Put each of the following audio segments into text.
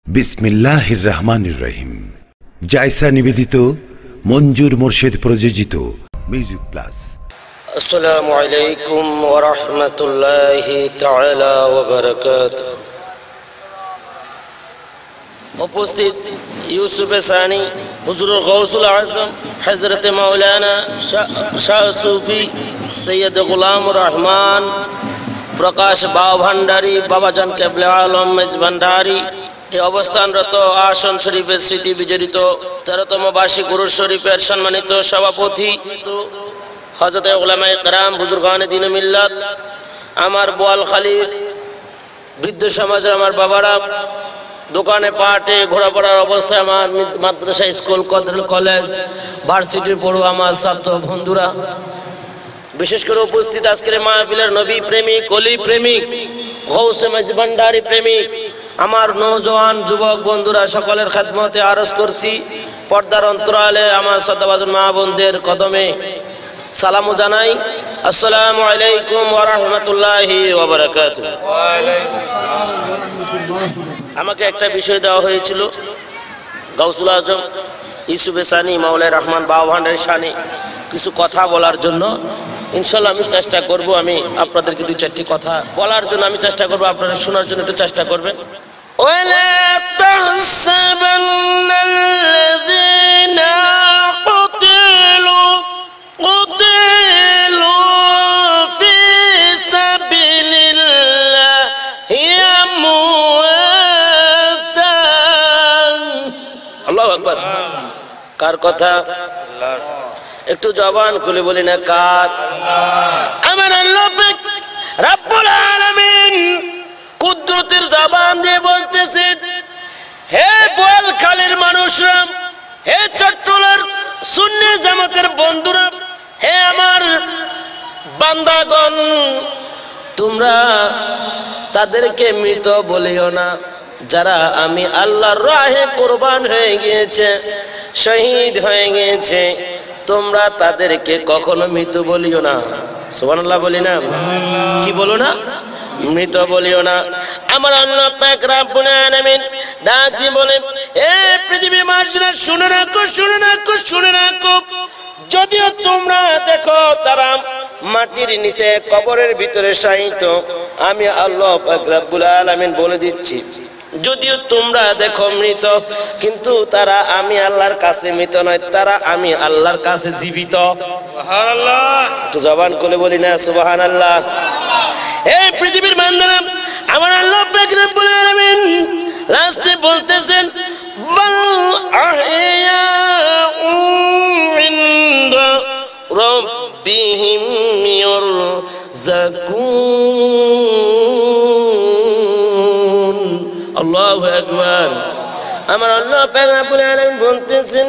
বিসমিল্লাহির রহমানির রহিম। জায়সা নিবেদিত, মঞ্জুর মোর্শেদ প্রযোজিত মিউজিক প্লাস। আসসালামু আলাইকুম ওয়া রাহমাতুল্লাহি তাআলা ওয়া বারাকাতুহু। উপস্থিত ইউসুফে সানি হুজুর গৌসুল আজম হযরত মাওলানা শাহ সুফি সৈয়দ গোলাম রহমান প্রকাশ বাউ ভান্ডারী বাবাজান কেবলে আলম মেজ ভান্ডারী এই অবস্থানরত আসন শরীফের স্মৃতি বিজড়িত 13তম বার্ষিক উরুস শরীফের সম্মানিত সভাপতি হযরত উলামায়ে কেরাম বুজুর্গানে দ্বীন মিল্লাত, আমার বোয়ালখালীর বৃদ্ধ সমাজের আমার বাবারা, দোকানে পাটে ঘোরাফেরার অবস্থায় আমার মাদ্রাসা স্কুল কলেজ ভার্সিটির পড়ুয়া আমার ছাত্র বন্ধুরা, বিশেষ করে উপস্থিত আজকের মাহফিলের নবী প্রেমিক, অলি প্রেমিক, গৌসে মেজ ভান্ডারী প্রেমিক আমার নওজোয়ান যুবক বন্ধুরা, সকলের খেদমতে আরজ করছি পর্দার অন্তরালে আমার শ্রদ্ধাভাজন মা বোনদের কদমে সালামু জানাই। আসসালামু আলাইকুম ওয়া রাহমাতুল্লাহি ওয়া বারাকাতুহু। আমাকে একটা বিষয় দেওয়া হয়েছিল গাউসুল আজম ইউসুফে সানি মাওলানা রহমান বাউ ভান্ডারী শানে কিছু কথা বলার জন্য। ইনশাআল্লাহ আমি চেষ্টা করব, আমি আপনাদেরকে দুই চারটি কথা বলার জন্য আমি চেষ্টা করব, আপনারা শোনার জন্য একটু চেষ্টা করবেন। ওয়ালা তাহসাবান্নাল্লাযীনা কুতিলু ফি সাবিলিল্লাহি আমওয়াতান। আল্লাহু আকবার। কার কথা? আল্লাহর। একটু জবান খুলে বলি না কার? আমার আল্লাহ পাক রব্বুল আলামিন কুদরতের জবান দিয়ে বলতেছেন, হে বোয়ালখালীর মানুষরা, হে চট্টলার সুন্নি জামাতের বন্ধুরা, হে আমার বান্দাগণ, তোমরা তাদেরকে মৃত বলিও না যারা আমি আল্লাহর রাহে কুরবান হয়ে গিয়েছে, শহীদ হয়ে গিয়েছে, তোমরা তাদেরকে কখনো মৃত বলিও না। সুবহানাল্লাহ বলি না? কি বলো না? মৃত বলিও না। আমার আল্লাহ পাক রব্বুল আলামিন ডাক দিয়ে বলে, হে পৃথিবীর মানুষরা শুনে রাখো, শুনে রাখো, শুনে রাখো, যদিও তোমরা দেখো তারা মাটির নিচে কবরের ভিতরে শায়িত, আমি আল্লাহ পাক রব্বুল আলামিন বলে দিচ্ছি, যদিও তোমরা দেখো মৃত, কিন্তু তারা আমি আল্লাহর কাছে মৃত নয়, তারা আমি আল্লাহর কাছে জীবিত। সুবহানাল্লাহ। একটু জবান খুলে বলি না সুবহানাল্লাহ। এই পৃথিবীর বান্দারা, আমার আল্লাহ পাক রব্বুল আলামিন লাস্টে বলতেছেন, বাল আহইয়াউ ইনদা রাব্বিহিম ইয়ারযাকুন। আল্লাহু আকবার। আমার আল্লাহ পাক রব্বুল আলামিন বলতেছেন,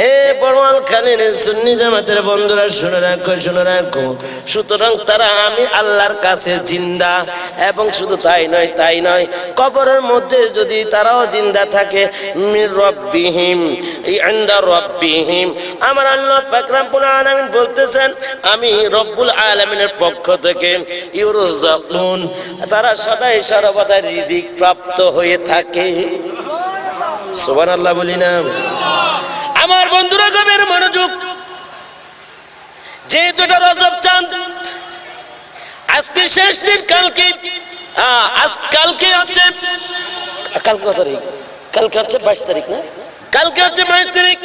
হে বোয়ালখালীর সুন্নি জামাতের বন্ধুরা শুনে রাখো, শুনে রাখো, সুতরাং তারা আমি আল্লাহর কাছে জিন্দা, এবং শুধু তাই নয়, তাই নয়, কবরের মধ্যে যদি তারাও জিন্দা থাকে, মির রাব্বিহিম ইনদা রাব্বিহিম, আমার আল্লাহ পাক রব্বুল আলামিন বলতেছেন, আমি রব্বুল আলামিনের পক্ষ থেকে ইউরযাকুন, তারা সদাই সর্বদা রিজিক প্রাপ্ত হয়ে থাকে। সুবহানাল্লাহ বলি না? আমার বন্ধুরা গভীর মনোযোগ, যেহেতু এটা রজব চাঁদ, আজকে শেষ দিন, কালকে কালকে হচ্ছে, কালকে কত তারিখ? কালকে হচ্ছে 22 তারিখ না? কালকে হচ্ছে 22 তারিখ।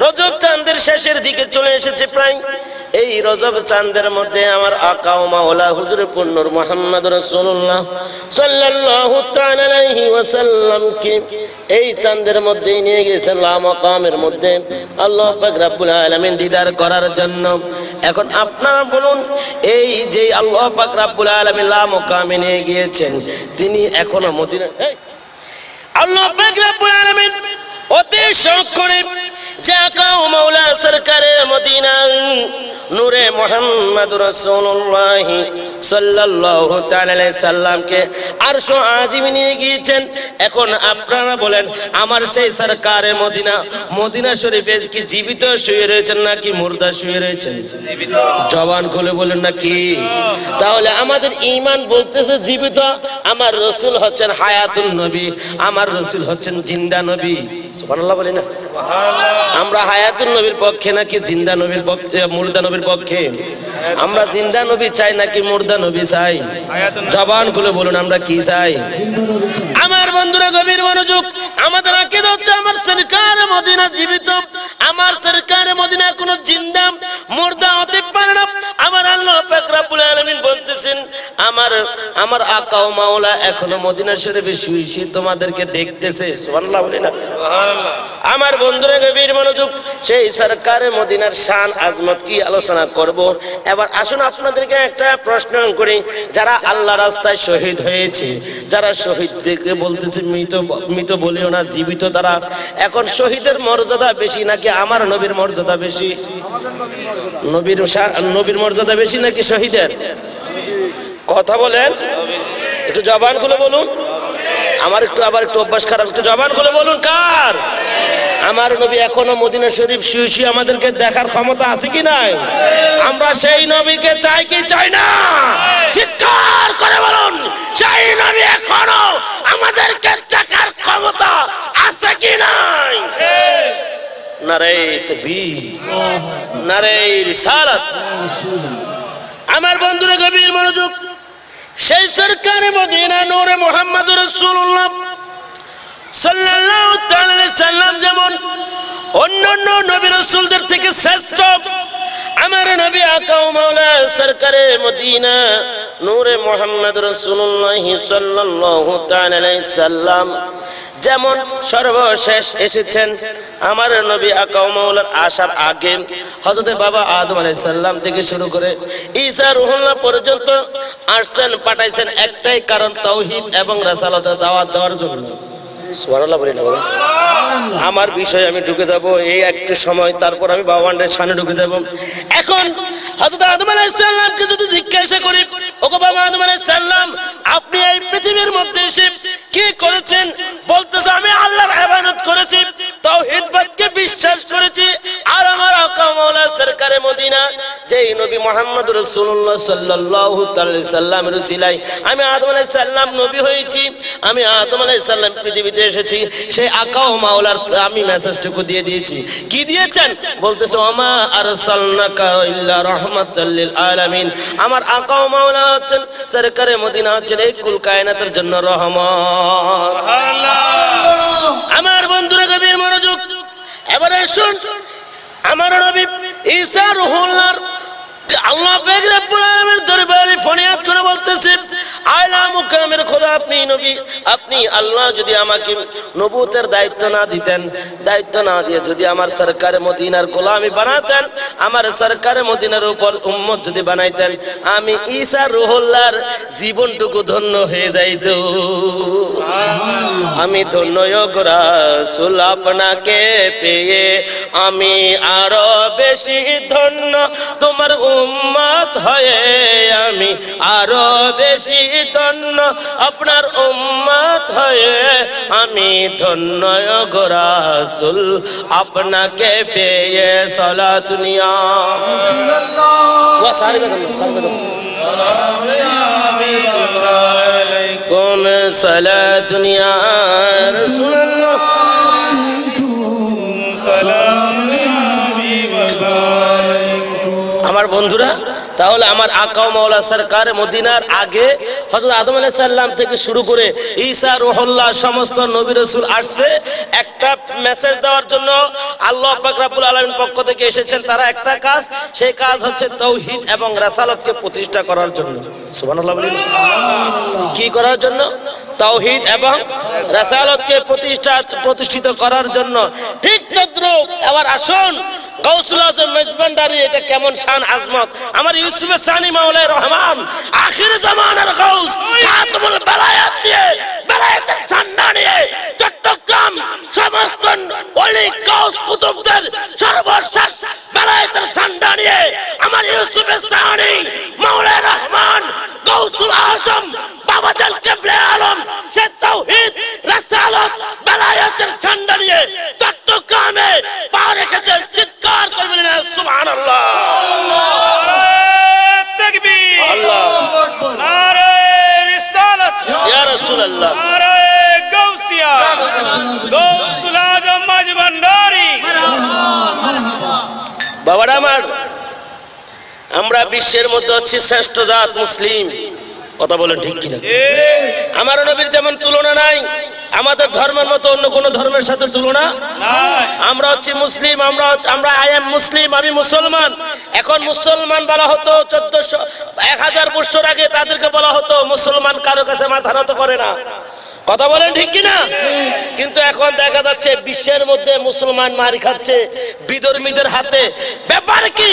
রজব চাঁদের শেষের দিকে চলে এসেছে প্রায়। এই রজব চাঁদের মধ্যে আমার আকা ও মাওলা হুজুর পুন্নর মুহাম্মদ রাসূলুল্লাহ সাল্লাল্লাহু তাআলা আলাইহি ওয়াসাল্লামকে এই চাঁদের মধ্যেই নিয়ে গেছেন লা মাকামের মধ্যে আল্লাহ পাক রব্বুল আলামিন দিদার করার জন্য। এখন আপনারা বলুন, এই যে আল্লাহ পাক রব্বুল আলামিন লা মাকামে নিয়ে গিয়েছেন, তিনি এখনো মদিনা, আল্লাহ পাক রব্বুল আলামিন অতি শৌক করে যে আকা ও মাওলা সরকারে মদিনা নূরে মুহাম্মদ রাসূলুল্লাহ সাল্লাল্লাহু তাআলা আলাইহি সাল্লামকে আরশ আজিমে নিয়ে গিয়েছেন। এখন আপনারা বলেন, আমার সেই সরকারে মদিনা, মদিনা শরীফে কি জীবিত শুয়ে রয়েছেন নাকি মুর্দা শুয়ে রয়েছেন? জীবিত। জবান খুলে বলেন নাকি? তাহলে আমাদের ঈমান বলতেছে জীবিত। আমার রাসূল হচ্ছেন হায়াতুন নবী, আমার রাসূল হচ্ছেন জিন্দা নবী। সুবহানাল্লাহ বলি না? সুবহানাল্লাহ। আমরা হায়াতুন নবীর পক্ষে নাকি জিন্দা নবীর পক্ষে, মুর্দা নবীর পক্ষে? আমরা জিন্দা নবী চাই নাকি মুর্দা নবী চাই? জবান খুলে বলুন আমরা কি চাই? আমার বন্ধুরা গভীর মনোযোগ, আমাদের আকীদা হচ্ছে আমার সরকার মদিনা জীবিত, আমার সরকার মদিনা কোনো জিন্দা মুর্দা হতে পারে না। আমার আল্লাহ পাক রব্বুল আলামিন বলতেছেন, আমার আকা ও মাওলা এখনো মদিনা শরীফে শুয়ে তোমাদেরকে দেখতেছে। সুবহানাল্লাহ বলি না? সুবহানাল্লাহ। আমার বন্ধুরা গভীর মনোযোগ, সেই সরকারে মদিনার শান আজমত কি আলোচনা করব। এবার আসুন আপনাদেরকে একটা প্রশ্ন করি, যারা আল্লাহ রাস্তায় শহীদ হয়েছে, যারা শহীদদেরকে বলতেছে মৃত বলিও না, জীবিত তারা, এখন শহীদের মর্যাদা বেশি নাকি আমার নবীর মর্যাদা বেশি? নবীর মর্যাদা বেশি নাকি শহীদের? কথা বলেন, একটু জবান খুলে বলুন। আমার আবার একটু অভ্যাস খারাপ, একটু জবান খুলে বলুন কার? আমার নবী এখনো মদিনা শরীফ শুয়ে শুয়ে আমাদেরকে দেখার ক্ষমতা আছে কি নাই? আমরা সেই নবীকে চাই কি চাই না? চিৎকার করে বলুন, সেই নবী এখনো আমাদেরকে দেখার ক্ষমতা আছে কি নাই? নারে তাকবীর, নারে রিসালাত। আমার বন্ধুরা গভীর মনোযোগ, সেই সরকারে মদিনা নূরে মুহাম্মদ রাসূলুল্লাহ সাল্লাল্লাহু তাআলা আলাইহি সাল্লাম যেমন অন্যান্য নবী রাসূলদের থেকে শ্রেষ্ঠ, আমার নবী আকা ও মাওলা সরকারে মদিনা নূরে মুহাম্মদ রাসূলুল্লাহ সাল্লাল্লাহু তাআলা আলাইহি সাল্লাম যেমন সর্বশেষ এসেছেন। আমার নবী আকা ও মাওলার আসার আগে হযরত বাবা আদম আলাইহিস সালাম থেকে শুরু করে ঈসা রূহুল্লাহ পর্যন্ত আসছেন, পাঠাইছেন একটাই কারণ, তাওহীদ এবং রাসালাতের দাওয়াত দেওয়ার জন্য। সুবহানাল্লাহ বলেন। আমার বিষয়ে আমি ঢুকে যাব এই একটু সময়, তারপর আমি বাবানের সামনে ঢুকে যাব। এখন হযরত আদম আলাইহিস সালামকে যদি জিজ্ঞাসা করি, ওগো বাবা আদম আলাইহিস সালাম, আপনি এই পৃথিবীর মধ্যে এসে কি করেছেন? বলতেছে, আমি আল্লাহর ইবাদত করেছি, তাওহীদকে বিশ্বাস করেছি, আর আমার আকা মাওলা সরকারে মদিনা যেই নবী মুহাম্মদ রাসূলুল্লাহ সাল্লাল্লাহু আলাইহি সাল্লামের উসিলায় আমি আদম আলাইহিস সালাম নবী হয়েছি, আমি আদম আলাইহিস সালাম পৃথিবীতে এসেছি, সেই আকা ও মাওলার আমি মেসেজটুকু দিয়ে দিয়েছি। কি দিয়েছেন? বলতেছে, ওমা আরসালনাকা ইল্লা রাহমাতাল লিল আলামিন। আমার আকা ও মাওলা হচ্ছেন সরকারে মদিনা, হচ্ছেন এই কুল কায়নাতের জন্য রহমত। সুবহানাল্লাহ। আমার বন্ধুরা গভীর মনোযোগ, এবারে শুন, আমার নবী ঈসা রূহুল্লাহর আল্লাহ পাক রব্বুল আলামিন দরবারে ফরিয়াদ করে বলতেছে, আলা মুকামের খোদা, আপনি নবী, আপনি আল্লাহ যদি আমাকে নবুয়তের দায়িত্ব না দিতেন, দায়িত্ব না দিয়ে যদি আমার সরকারে মদিনার গোলামি বানাতেন, আমার সরকারে মদিনার উপর উম্মত যদি বানাইতেন, আমি ঈসা রূহুল্লাহর জীবনটুকু ধন্য হয়ে যাইত। আমি ধন্য গো রাসূল আপনাকে পেয়ে, আমি আরো বেশি ধন্য তোমার উম্মত হয়ে, আমি আরো বেশি ধন্য আপনার উম্মত হয়ে, আমি ধন্য গো রাসূল আপনাকে পেয়ে। সালাত নিয়া কোন সালাত নিয়া রাসূলুল্লাহ আমার বন্ধুরা, তাহলে আমার আকা ও মাওলা সরকার মদিনার আগে হযরত আদম আলাইহিস সালাম থেকে শুরু করে ঈসা রূহুল্লাহ সমস্ত নবী রাসূল আসছে একটা মেসেজ দেওয়ার জন্য। আল্লাহ পাক রব্বুল আলামিন পক্ষ থেকে এসেছেন তারা একটা কাজ, সেই কাজ হচ্ছে তাওহীদ এবং রাসালাতকে প্রতিষ্ঠা করার জন্য। সুবহানাল্লাহ বলেন। কি করার জন্য? তাওহীদ এবং রাসালাতকে প্রতিষ্ঠিত করার জন্য। ঠিক তদ্রুপ এবার আসুন গাউসুল আজম মেজবান্ডারি, এটা কেমন শান আজমত, আমার ইউসুফ সানি মাওলানা রহমান আখির জামানার গাউস খাতমুল বেলায়েত দিয়ে বেলায়েতের ঝান্ডা নিয়ে চট্টগ্রাম সমস্ত বেলায়েতের ঝান্ডা নিয়ে চট্টগ্রামে পা রেখেছেন, চিৎকার করে বলেন সুবহানাল্লাহ। নারে তাকবীর, আল্লাহু আকবার, নারে রিসালাত, ইয়া রাসূলুল্লাহ, নারে গাউসিয়া, গাউসুল আজম মাঝ ভান্ডারী। বাবারা আমার, আমরা বিশ্বের মধ্যে হচ্ছে শ্রেষ্ঠ জাত মুসলিম, কথা বলেন ঠিক কিনা? আমার নবীর যেমন তুলনা নাই, আমাদের ধর্মের মতো অন্য কোন ধর্মের সাথে তুলনা নাই। আমরা হচ্ছে মুসলিম, আমরা আই এম মুসলিম, আমি মুসলমান। এখন মুসলমান বলা হতো 1400-1000 বছর আগে তাদেরকে বলা হতো মুসলমান, কারো কাছে মাথা নত করে না, কথা বলেন ঠিক কিনা? কিন্তু এখন দেখা যাচ্ছে বিশ্বের মধ্যে মুসলমান মারি খাচ্ছে বিধর্মীদের হাতে। ব্যাপার কি?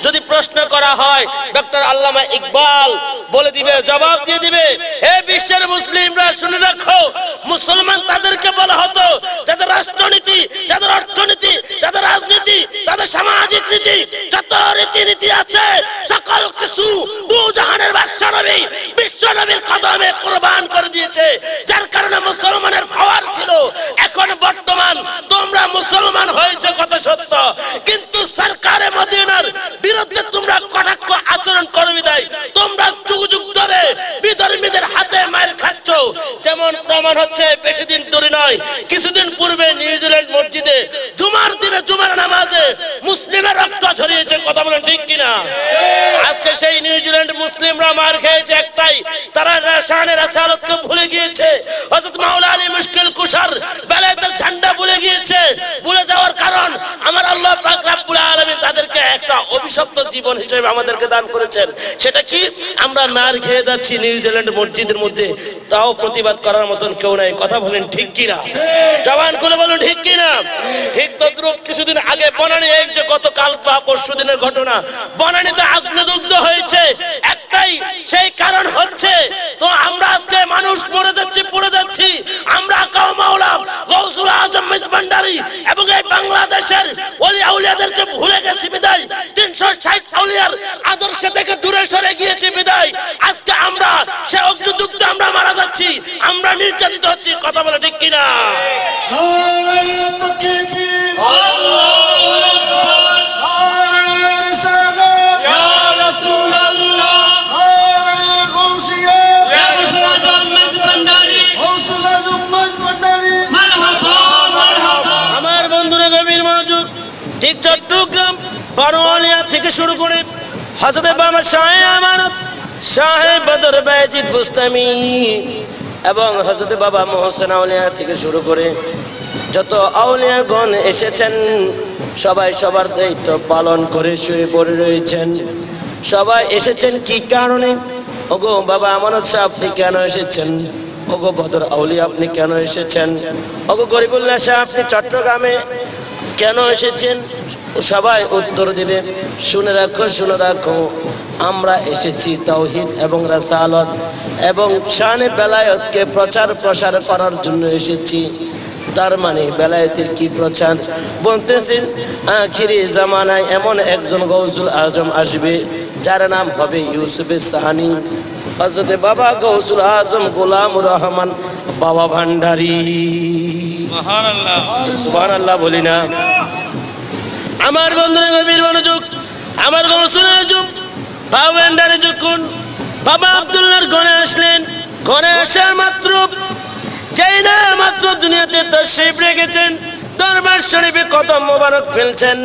যদি প্রশ্ন করা হয়, ডক্টর আল্লামা ইকবাল বলে দিবে, জবাব দিয়ে দিবে, হে বিশ্বের মুসলিমরা শুনে রাখো, মুসলমান তাদেরকে বলা হতো যাদের রাষ্ট্রনীতি, যাদের অর্থনীতি, যাদের রাজনীতি, যাদের সামাজিক নীতি, যত রীতিনীতি আছে সকল কিছু দু জাহানের বাদশা নবী বিশ্ব নবীর কদমে কুরবান করে দিয়েছে, যার কারণে মুসলমানের পাওয়ার ছিল। এখন বর্তমান তোমরা মুসলমান হয়েছে কথা সত্য, কিন্তু সরকারে মদিনার বিরুদ্ধে তোমরা কটাক্ষ আচরণ করবি দেয়, তোমরা যুগ যুগ ধরে বিধর্মীদের হাতে মার খাচ্ছ। যেমন প্রমাণ হচ্ছে, বেশি দিন ধরে নয়, কিছুদিন পূর্বে নিউজিল্যান্ড মসজিদে জুমার দিনে জুমার নামাজে মুসলিমের রক্ত ঝরিয়েছে, কথা বলেন ঠিক কিনা? আজকে সেই নিউজিল্যান্ড মুসলিমরা মার খেয়েছে একটাই, তারা শানে রাসালাতকে ভুলে গিয়েছে। হযরত মাওলানা আলী মুশকিল কুশার বেলায়েতের ঝান্ডা ভুলে গিয়েছে। ভুলে যাওয়ার কারণ আমার আল্লাহ পাক রব্বুল আলামিন তাদেরকে একটা অভিশপ্ত জীবন হিসেবে আমাদেরকে দান করেছেন। সেটা কি? আমরা মার খেয়ে যাচ্ছি নিউজিল্যান্ড মসজিদের মধ্যে, তাও প্রতিবাদ করার মতন কেউ নাই, কথা বলেন ঠিক কিনা? জবান খুলে বলুন ঠিক কিনা? ঠিক তদ্রুপ কিছুদিন আগে বনানী, এই যে গতকাল বা পরশু দিনের ঘটনা, বনানীতে আগ্নেয়দগ্ধ হয়েছে, একটাই সেই কারণ হচ্ছে, তো আমরা আজকে মানুষ পড়ে যাচ্ছি, আমরা কাও মাওলা গাউসুল আজম মাঝ ভান্ডারী এবং এই বাংলাদেশের ওলি আউলিয়াদেরকে ভুলে গেছি বিদায়, 360 আউলিয়ার আদর্শ থেকে দূরে সরে গিয়েছি বিদায় আজকে আমরা সে অগ্নিদগ্ধ আমরা মারা যাচ্ছি, আমরা নির্যাতিত হচ্ছি, কথা বলে ঠিক কিনা? নারে তাকবীর, আল্লাহু আকবার, নারে রিসালাত, ইয়া রাসূলুল্লাহ, নারে গাউসিয়া, ইয়া গাউসুল আজম মাঝ ভান্ডারী, গাউসুল আজম মাঝ ভান্ডারী, মারহাবা মারহাবা। আমার বন্ধুরা গভীর মনোযোগ, ঠিক চট্টগ্রাম বারোয়ালিয়া থেকে শুরু করে হযরত বাবা শাহে আমানত, শাহে বদর বায়েজিদ বুস্তামি এবং হযরত বাবা মোহসেন আউলিয়া থেকে শুরু করে যত আউলিয়াগণ এসেছেন, সবাই সবার দায়িত্ব পালন করে শুয়ে পড়ে রয়েছেন। সবাই এসেছেন কি কারণে? ওগো বাবা আমানত শাহ আপনি কেন এসেছেন? ওগো বদর আউলিয়া আপনি কেন এসেছেন? ওগো গরিবুল্লাহ শাহ আপনি চট্টগ্রামে কেন এসেছেন? সবাই উত্তর দিলেন, শুনে রাখো, আমরা এসেছি তাওহীদ এবং রাসালাত এবং শানে বেলায়েতকে প্রচার প্রসার করার জন্য এসেছি। তার মানে বেলায়েতের কি প্রচার? বলতেছেন আখিরি জামানায় এমন একজন গাউসুল আজম আসবে যার নাম হবে ইউসুফ সাহানী, হযরত বাবা গাউসুল আজম গোলামুর রহমান বাবা ভান্ডারী। সুবহানাল্লাহ, সুবহানাল্লাহ বলি না? আমার বন্ধুরা গভীর মনোযোগ, আমার গাউসুল আজম বাবা ভান্ডারী যখন বাবা আব্দুল্লাহর ঘরে আসলেন, ঘরে আসার মাত্র যেই না মাত্র দুনিয়াতে তাশরীফ রেখেছেন, দরবার শরীফে কদম মোবারক ফেলছেন,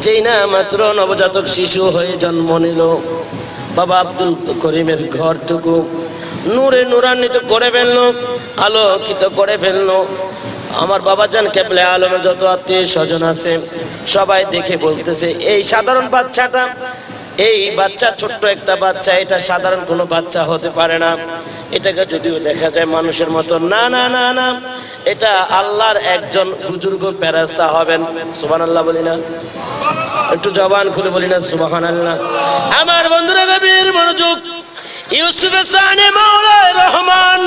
যেই না মাত্র নবজাতক শিশু হয়ে জন্ম নিল, বাবা আব্দুল করিমের ঘরটুকু নূরে নূরান্বিত করে ফেললো, আলোকিত করে ফেললো। আমার বাবা জান কেবলে আলমের যত আত্মীয় স্বজন আছে সবাই দেখে বলতেছে, এই সাধারণ বাচ্চাটা, এই বাচ্চা ছোট্ট একটা বাচ্চা, এটা সাধারণ কোনো বাচ্চা হতে পারে না। এটাকে যদিও দেখা যায় মানুষের মতো, না না না না, এটা আল্লাহর একজন বুজুর্গ ফেরেশতা হবেন। সুবহানাল্লাহ বলি না? একটু জবান খুলে বলি না সুবহানাল্লাহ? আমার বন্ধুরা গভীর মনোযোগ, ইউসুফ সানি মাওলা রহমান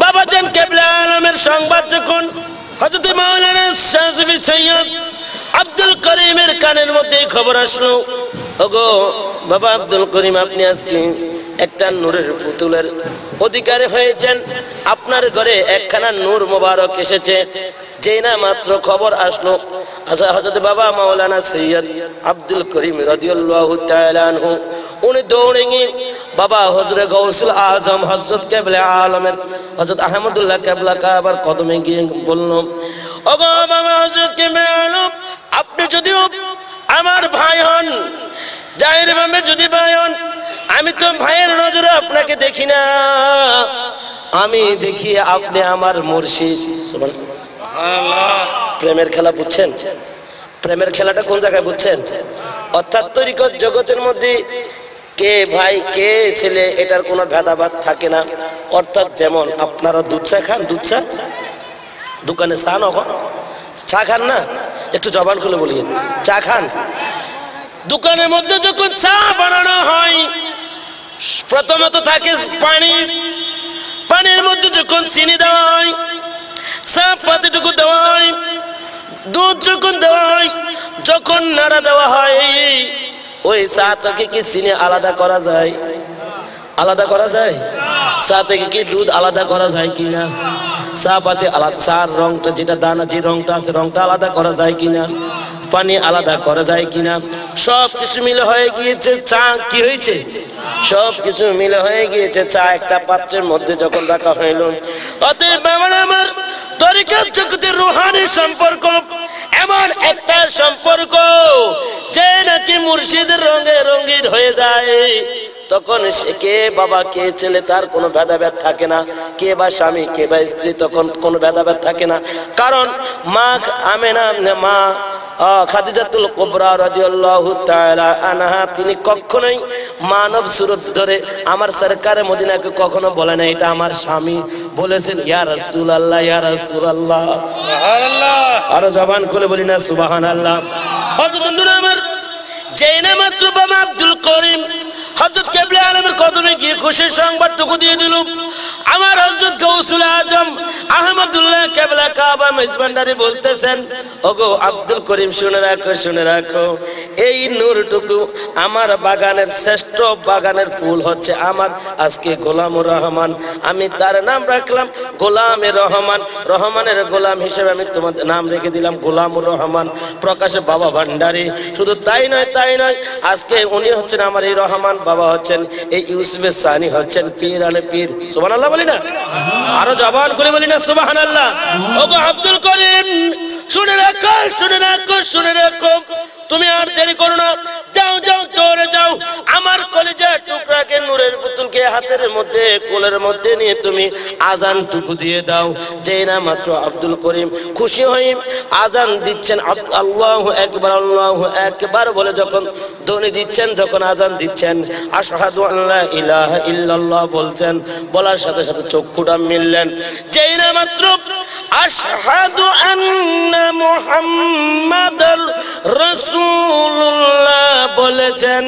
বাবা জান কেবলা আলমের সংবাদ যখন হযরত মাওলানা শাহসুফি সৈয়দ আব্দুল করিমের কানের মধ্যে খবর আসলো, ওগো বাবা আব্দুল করিম আপনি আজকে একটা নূরের পুতুলের অধিকারী হয়েছেন। আপনার ঘরে একখানা নূর মোবারক এসেছে। যেই না মাত্র খবর আসলো হযরত বাবা মাওলানা সৈয়দ আব্দুল করিম রাদিয়াল্লাহু তাআলা আনহু উনি দৌড়ে গিয়ে বাবা হযরত গাউসুল আজম হযরত কেবলা আলমের হযরত আহমদুল্লাহ কেবলা কাবার কদমে গিয়ে বলল, ওগো বাবা হযরত কেবলা আলম, আপনি যদিও আমার ভাই হন, জাহির ভাবে যদি ভাই হন, আমি তো ভাইয়ের নজরে আপনাকে দেখি না, আমি দেখি আপনি আমার মুর্শিদ। সুবহানাল্লাহ। প্রেমের খেলা বুঝছেন? প্রেমের খেলাটা কোন জায়গায় বুঝছেন? অর্থাৎ তরিকত জগতের মধ্যে কে ভাই কে ছেলে এটার কোনো ভেদাভেদ থাকে না। অর্থাৎ যেমন আপনারা দুধ চা খান, দুধ চা দোকানে চা চা খান না, একটু জবান খুলে বলি, চা খান? দোকানের মধ্যে যখন চা বানানো হয় প্রথমত থাকে পানি, পানির মধ্যে যখন চিনি দেওয়া হয়, চা পাতি যখন দেওয়া হয়, দুধ যখন দেওয়া হয়, যখন নাড়া দেওয়া হয়, ওই চা থেকে কি চিনি আলাদা করা যায়? আলাদা করা যায়? চা থেকে কি দুধ আলাদা করা যায় কিনা? চা পাতি আলাদা, চার রংটা যেটা দানা যে রংটা আছে রংটা আলাদা করা যায় কিনা? পানি আলাদা করা যায় কিনা? সব কিছু মিলে হয়ে গিয়েছে চা। কি হয়েছে? সব কিছু মিলে হয়ে গিয়েছে চা একটা পাত্রের মধ্যে যখন রাখা হইল। অতএব আমার তরিকত জগতের রূহানি সম্পর্ক এমন একটা সম্পর্ক যে নাকি মুর্শিদের রঙে রঙিন হয়ে যায়। তখন সে কে বাবা কে ছেলে তার কোনো ভেদাভেদ থাকে না, কে বা স্বামী কে বা স্ত্রী তখন কোনো ভেদাভেদ থাকে না। কারণ মা আমেনা, মা খাদিজাতুল কুবরা রাদিয়াল্লাহু তাআলা আনহা তিনি কখনোই মানব সুরত ধরে আমার সরকারে মদিনাকে কখনো বলে না এটা আমার স্বামী, বলেছেন ইয়া রাসূলুল্লাহ, ইয়া রাসূলুল্লাহ। সুবহানাল্লাহ। আরো জবান খুলে বলি না সুবহানাল্লাহ। হযরত বন্ধুরা আমার, যেই না মাত্র বাবা আব্দুল করিম হযরত কেবলা আলমের কদমে গিয়ে খুশির সংবাদটুকু দিয়ে দিল, আমার হযরত গাউসুল আজম আহমদুল্লাহ কেবলা কাবা মেজবান্ডারি বলতেছেন, ওগো আব্দুল করিম শুনে রাখো, শুনে রাখো, এই নূরটুকু আমার বাগানের শ্রেষ্ঠ বাগানের ফুল হচ্ছে আমার আজকে গোলামুর রহমান, আমি তার নাম রাখলাম গোলামে রহমান, রহমানের গোলাম হিসেবে আমি তোমাদের নাম রেখে দিলাম গোলামুর রহমান, প্রকাশে বাবা ভান্ডারী। শুধু তাই নয়, তাই নয়, আজকে উনি হচ্ছেন আমার এই রহমান, বাবা হচ্ছেন এই ইউসুফের সানি, হচ্ছেন পীর আলে পীর। সুবহানাল্লাহ বলি না? আরো জবান করে বলি না সুবহানাল্লাহ। ওগো আব্দুল করিম শুনে রাখো, শুনে রাখো, শুনে রাখো, তুমি আর দেরি করো না, যাও যাও দৌড়ে যাও, আমার কলিজার টুকরাকে নূরের পুতুলকে হাতের মধ্যে কোলের মধ্যে নিয়ে তুমি আজানটুকু দিয়ে দাও। যেই না মাত্র আব্দুল করিম খুশি হয়ে আজান দিচ্ছেন, আল্লাহু আকবার, আল্লাহু আকবার বলে যখন ধ্বনি দিচ্ছেন, যখন আজান দিচ্ছেন, আশহাদু আল্লা ইলাহা ইল্লাল্লাহ বলছেন, বলার সাথে সাথে চক্ষুটা মিললেন। যেই না মাত্র আশহাদু আন্না মুহাম্মাদার রাসূলুল্লাহ বলেছেন,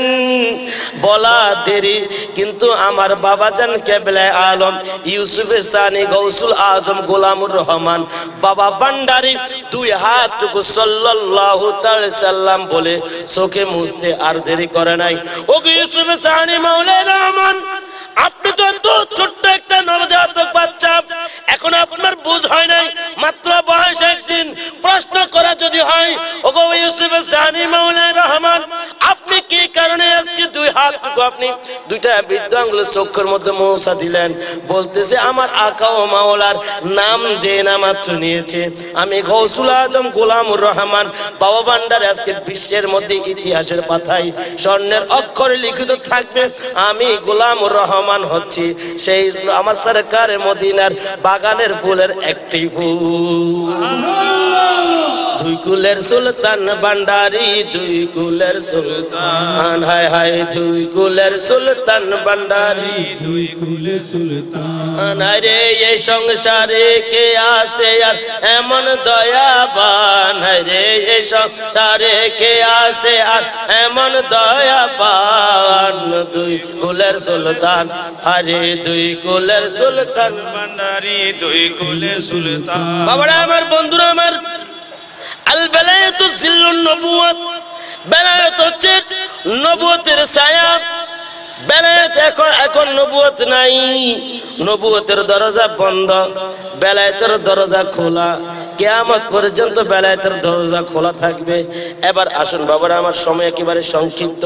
বলা দেরি, কিন্তু আমার বাবাজান কেবলা আলম ইউসুফে সানি গাউসুল আজম গোলামুর রহমান বাবা ভান্ডারী দুই হাতটুকু সাল্লাল্লাহু তাআলা সাল্লাম বলে চোখে মুছতে আর দেরি করে নাই। ও ইউসুফে সানি মাওলানা রহমান, আপনি তো এত ছোট্ট একটা নবজাতক বাচ্চা, এখন আপনার বুঝ হয় নাই, মাত্র বয়স একদিন। প্রশ্ন করা যদি হয়, ওগো ইউসুফ সানি মাওলানা রহমান, আপনি কি কারণে আজকে দুই হাতটুকু আপনি দুইটা বৃদ্ধ আঙ্গুলের চোখের মধ্যে মৌসা দিলেন? বলতেছে আমার আকা ও মাওলার নাম যে না মাত্র নিয়েছে, আমি গাউসুল আজম গোলামুর রহমান বাবা ভান্ডারী, আজকে বিশ্বের মধ্যে ইতিহাসের পাতায় স্বর্ণের অক্ষরে লিখিত থাকবে আমি গোলামুর রহমান হচ্ছি সেই আমার সরকারে মদিনার বাগানের ফুলের একটি ফুল। দুই কুলের সুলতান ভান্ডারী, দুই কুলের সুলতান, হায় হায় দুই কুলের সুলতান ভান্ডারী, দুই কুলের সুলতান। আরে এই সংসারে কে আসে আর এমন দয়াবান, রে এই সংসারে কে আসে আর এমন দয়াবান, দুই কুলের সুলতান, আরে দুই কুলের সুলতান ভান্ডারী, দুই কুলের সুলতান। বাবারা আমার, বন্ধুরা আমার, আল বেলায়েতু জিল্লুন নবুয়ত, বেলায়েত হচ্ছে নবুয়তের ছায়া, বেলায়েত এখন নবুয়ত নাই, নবুয়তের দরজা বন্ধ, বেলায়েতের দরজা খোলা, কিয়ামত পর্যন্ত বেলায়েতের দরজা খোলা থাকবে। এবার আসুন বাবারা, আমার সময় একেবারে সংক্ষিপ্ত,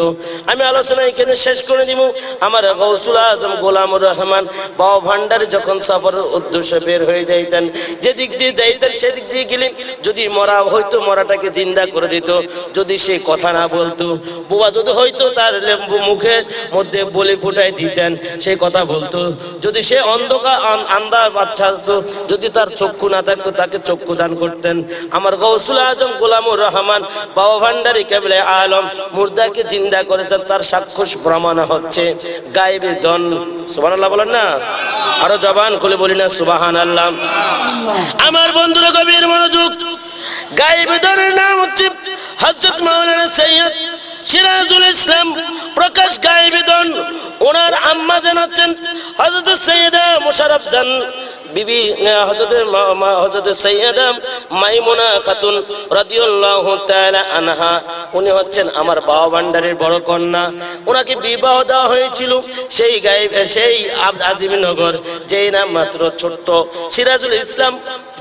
আমি আলোচনা এখানে শেষ করে দিব। আমার গৌসুল আজম গোলামুর রহমান বাবা ভান্ডারী যখন সফরের উদ্দেশ্যে বের হয়ে যাইতেন, যেদিক দিয়ে যাইতেন সেদিক দিয়ে গেলেন, যদি মরা হয়তো মরাটাকে জিন্দা করে দিত, যদি সে কথা না বলতো, বুবা যদি হয়তো তার মুখের মধ্যে বলে ফুটাই দিতেন, সে কথা বলতো, যদি সে অন্ধকার আন্ধা বাচ্চা হতো, যদি তার চক্ষু না থাকতো তাকে চক্ষু দান করতেন। আমার গৌসুল আজম গোলামুর রহমান বাবা ভান্ডারী কেবলে আলম মুর্দাকে জিন্দা করেছেন, তার সাক্ষ্য প্রমাণ হচ্ছে গায়েবে ধন। সুবহানাল্লাহ বলেন না, আরো জবান খুলে বলি না সুবহানাল্লাহ। আমার বন্ধুরা গভীর মনোযোগ, গায়েবে ধনের নাম হচ্ছে হযরত মাওলানা সৈয়দ সিরাজুল ইসলাম প্রকাশ গায়েবে ধন। ওনার আম্মা জানাচ্ছেন হযরত সৈয়দা মুশাররফ জান বিবি হযরত সৈয়দা মাইমুনা খাতুন রাদিয়াল্লাহু তাআলা আনহা। উনি হচ্ছেন আমার বাবা ভান্ডারীর বড় কন্যা। ওনাকে বিবাহ দেওয়া হয়েছিল সেই সেই আজিমনগর, যেই নাম মাত্র ছোট্ট সিরাজুল ইসলাম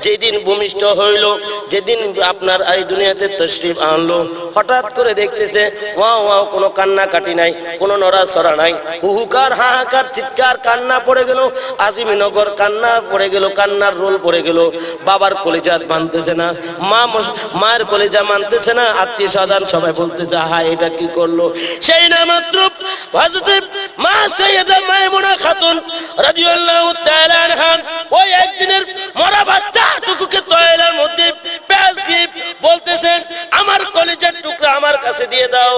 যেদিন ভূমিষ্ঠ হইল, যেদিন আপনার এই দুনিয়াতে তশরিফ আনলো, হঠাৎ করে দেখতেছে ওয়াও ওয়াও, কোনো কান্নাকাটি নাই, কোনো নড়াচড়া নাই, হুহুকার হাহাকার চিৎকার কান্না পড়ে গেল, আজিমনগর কান্না পড়ে গেল, কান্নার রোল পড়ে গেল। বাবার কলিজা মানতেছে না, মায়ের কলিজা মানতেছে না, আত্মীয় স্বজন সবাই বলতেছে হা এটা কি করলো। সেই না মাত্র হযরত মা সাইয়্যিদা মাইমুনা খাতুন রাদিয়াল্লাহু তাআলা আনহা ওই একদিনের মরা বাচ্চা টুকুকে তয়লার মধ্যে পেঁয়াজ দিয়ে বলতেছেন আমার কলিজার টুকরা আমার কাছে দিয়ে দাও,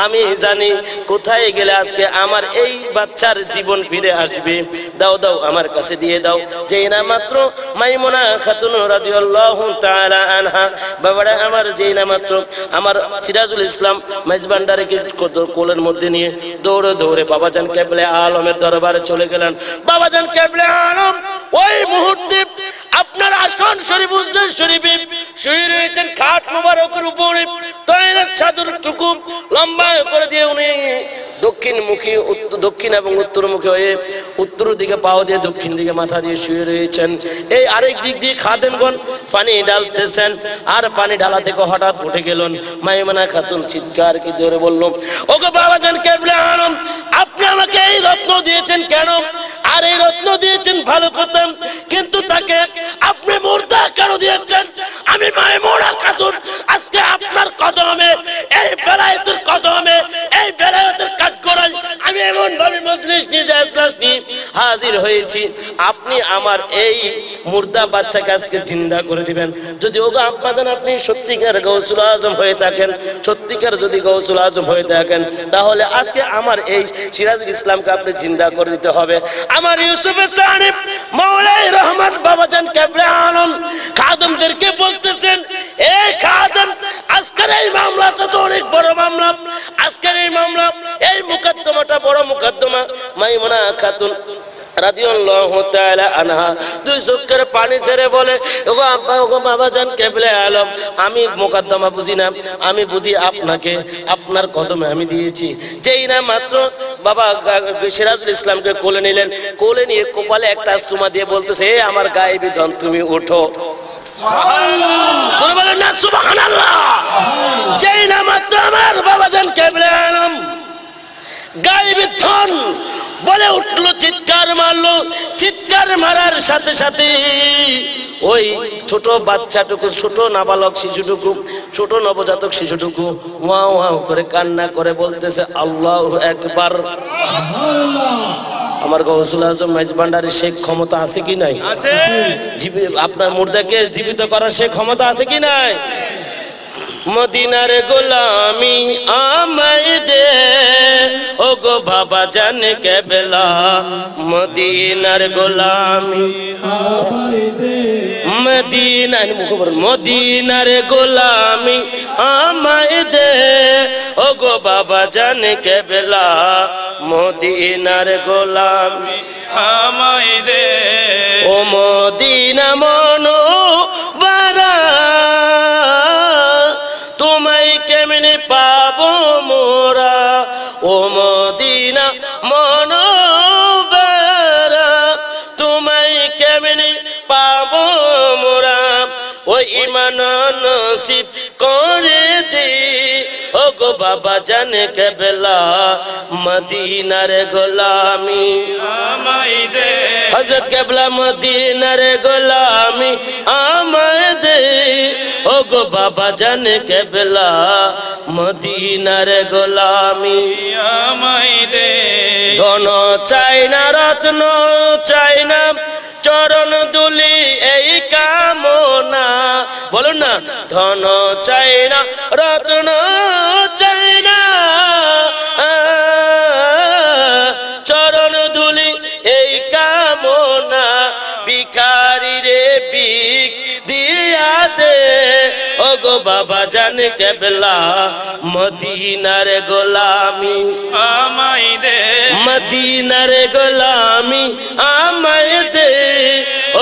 আমি জানি কোথায় গেলে আজকে আমার এই বাচ্চার জীবন ফিরে আসবে, দাও দাও আমার কাছে দিয়ে দাও। যেই না মাত্র মাইমুনা খাতুন রাদিয়াল্লাহু তাআলা আনহা বাবারা আমার, যেই না মাত্র আমার সিরাজুল ইসলাম মেজবান্ডারীকে কোলের মধ্যে নিয়ে দৌড়ে দৌড়ে বাবাজান কেবলে আলমের দরবারে চলে গেলেন। বাবাজান কেবলে আলম ওই মুহূর্তে আপনার আসন শরীফ উজ্জ্বল শরীফে শুয়ে রয়েছেন, খাট মুবারকের উপরে তয়লার চাদরটুকু লম্বা করে দিয়ে উনি দক্ষিণমুখী, দক্ষিণ এবং উত্তরমুখী হয়ে উত্তর দিকে পাও দিয়ে দক্ষিণ দিকে মাথা দিয়ে শুয়ে রয়েছেন। এই আরেক দিক দিয়ে খাদেমগণ পানি ঢালতেছেন, আর পানি ঢালা থেকে হঠাৎ উঠে গেলেন মাইমুনা খাতুন, চিৎকার কি ধরে বলল ওগো বাবাজান কেবলে আলম, আপনি আমাকে এই রত্ন দিয়েছেন কেন? আর এই রত্ন দিয়েছেন ভালো কথা, কিন্তু তাকে আপনি মুর্দা কেন দিয়েছেন? আমি মাইমুনা খাতুন আজকে আপনার কদমে, এই বেলায়েতের কদমে, এই বেলায়েতের কাঠগড়ায় আমি এমন ভাবে মজলিস নিয়ে ইজলাস নিয়ে হাজির হয়েছি, আপনি আমার এই মুর্দা বাচ্চাকে আজকে জিন্দা করে দিবেন। যদি ওগো আব্বাজান আপনি সত্যিকার গৌসুল আজম হয়ে থাকেন, সত্যিকার যদি গৌসুল আজম হয়ে থাকেন, তাহলে আজকে আমার এই সিরাজুল ইসলামকে আপনি জিন্দা করে দিতে হবে। আমার ইউসুফের সাহেব মাওলাই রহমান বাবাজান কেবলে আলম খাদেমদেরকে বলতেছেন, এই খাদেম আজকের এই মামলাটা তো অনেক বড় মামলা, আজকের এই মামলা, এই মুকদ্দমাটা বড় মুকদ্দমা। মাইমুনা খাতুন রাদিয়াল্লাহু তাআলা আনহা দুই চোখের পানি ছেড়ে বলে ওগো আব্বা, ওগো বাবাজান কেবলে আলম, আমি মুকদ্দমা বুঝি না, আমি বুঝি আপনাকে, আপনার কদমে আমি দিয়েছি। যেই না মাত্র বাবা সিরাজুল ইসলামকে কোলে নিলেন, কোলে নিয়ে কপালে একটা চুমা দিয়ে বলতেছে হে আমার গায়েবী ধন তুমি ওঠো। তুমি বলেন না সুবহানাল্লাহ। যেই না মাত্র আমার বাবাজান কেবলে আলম গায়েবী ধন বলে উঠলো, চিৎকার মারলো, চিৎকার মারার সাথে সাথে ওই ছোট বাচ্চাটুকু, ছোট নাবালক শিশুটুকু, ছোট নবজাতক শিশুটুকু ওয়াও ওয়াও করে কান্না করে বলতেছে আল্লাহু আকবার। আমার গৌসুল আজম মেজবান্ডারীর সেই ক্ষমতা আছে কি নাই? আপনার মুর্দাকে জীবিত করার সেই ক্ষমতা আছে কি নাই? মদিনার গোলামি আমায় দে ওগো বাবাজান কেবলা, মদিনার গোলামি মদিনার গোলামি আমায় দে ওগো বাবাজান কেবলা, মদিনার গোলামি আমায় দে ও মদিনা মনোবরা, তোমায় কেমনে পাবো মোরা, ও মদিনা ওই ইমান নসিব করে দে ও গো বাবা জানে কেবলা মদিনার গোলামি আমায় দে হযরত কেবলা মদিনার গোলামি আমায় দে ও গো বাবা জানে কেবলা মদিনার গোলামি আমায় দে ধন চাই না রত্ন চাই না চরণ দুলি এই কামনা বলুন না ধন চাই না রত্ন চাই না চরণ দুলি এই কামনা ভিখারি রে ভিখ দিয়া দে ও গো বাবা জানে কেবলা মদিনার গোলামি আমায় দে মদিনার গোলামি আমায় দে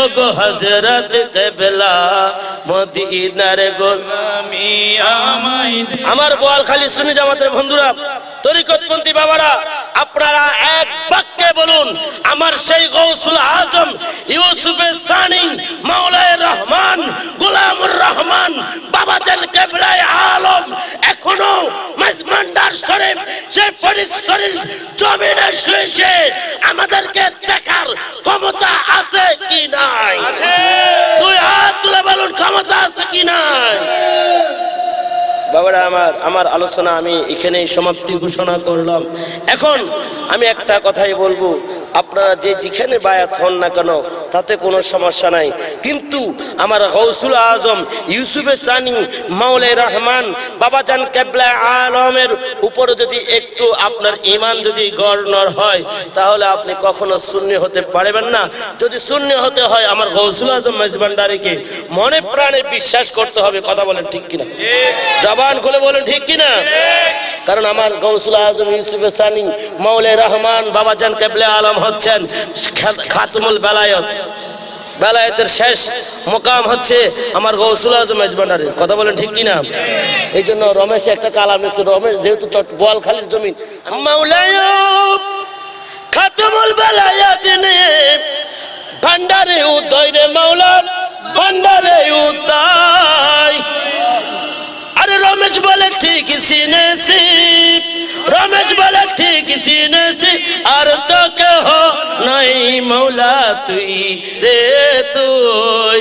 ও গো হযরত কেবলা মদিনার গোলামি আমায় দে আমার বোয়ালখালী সুন্নি জামাতের বন্ধুরা তরিকতপন্থী বাবারা আপনারা এক বাক্যে বলুন আমার সেই গৌসুল আজম ইউসুফে সানি মাওলায়ে রহমান গোলামুর রহমান বাবাজান কেবলায়ে আলম এখনো মাইজভান্ডার শরীফ সেই ফরিদ শরীফ জমিনে শুয়েছে আমাদেরকে দেখার ক্ষমতা আছে কি নাই আছে দুই হাত তুলে বলুন ক্ষমতা আছে কি নাই বাবারা আমার আলোচনা আমি এখানেই সমাপ্তি ঘোষণা করলাম এখন আমি একটা কথাই বলবো আপনারা যে যেখানে বায়াত হন না কেন তাতে কোনো সমস্যা নাই কিন্তু আমার গৌসুল আজম ইউসুফে সানি মাওলায়ে রহমান বাবাজান কেবলা আলমের উপরে যদি একটু আপনার ঈমান যদি গড়নর হয় তাহলে আপনি কখনো সুন্নি হতে পারবেন না যদি সুন্নি হতে হয় আমার গৌসুল আজম মেজবান্ডারিকে মনে প্রাণে বিশ্বাস করতে হবে কথা বলেন ঠিক কিনা জবান খুলে বলেন ঠিক কিনা কারণ আমার গৌসুল আজম ইউসুফে সানি মাওলায়ে রহমান বাবাজান কেবলা আলম হচ্ছেন খাতমুল বেলায়েত বেলায়েতের শেষ মুকাম হচ্ছে আমার গৌসুল আজম মেজবান্ডারি কথা বলেন ঠিক কিনা এই জন্য রমেশ একটা কালাম লিখছে রমেশ যেহেতু বোয়ালখালীর জমি মাওলায়ে খাতমুল বেলায়েত নে ভান্ডারে উদয় রে মাওলা ভান্ডারে উদয় আরে রমেশ বলে ঠিক সিনেছি রমেশ বলে ঠিক সিনেছি আর তো কেহ নাই মৌলা তুই রে তুই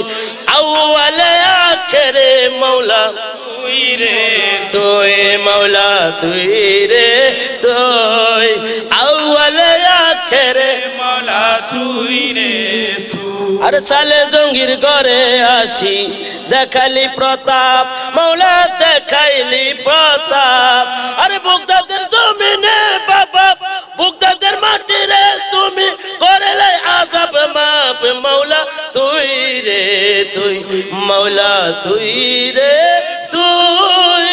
আউয়ালে আখেরে মৌলা তুই রে তুই মৌলা তুই রে তুই আউয়ালে আখেরে মাওলা তুই রে তুই আরে সালে জঙ্গির ঘরে আসি দেখালি প্রতাপ মৌলা দেখাইলি প্রতাপ আরে বুগদাদের জমিনে বাবা বুগদাদের মাটি রে তুমি করলে আযাব মাপ মৌলা তুই রে তুই মৌলা তুই রে তুই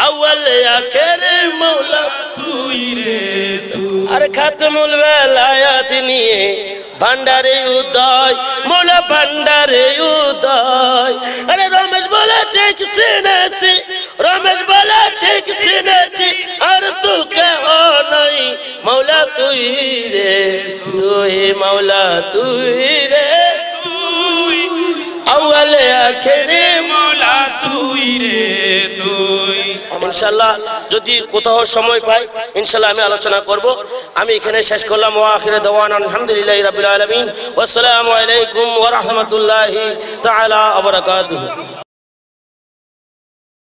আউয়াল আখির মৌলা তুই রে তুই আরে খাতমুল বেলায়েত নিয়ে ভান্ডারে উদয় মৌলা ভান্ডারে উদয় আরে রমেশ বলে ঠিক চিনেছি রমেশ বলে ঠিক চিনেছি আর তু কেহ নাই মৌলা তুই রে তুই মৌলা তুই রে তুই আউয়ালে আখিরে মাওলা তুই রে তুই ইনশাআল্লাহ যদি কোথাও সময় পাই ইনশাআল্লাহ আমি আলোচনা করব আমি এখানে শেষ করলাম ওয়া আখিরে দাওয়ানা আলহামদুলিল্লাহি রাব্বিল আলামিন ওয়া আসসালামু আলাইকুম ওয়া রাহমাতুল্লাহি তাআলা ওয়া বারাকাতুহু।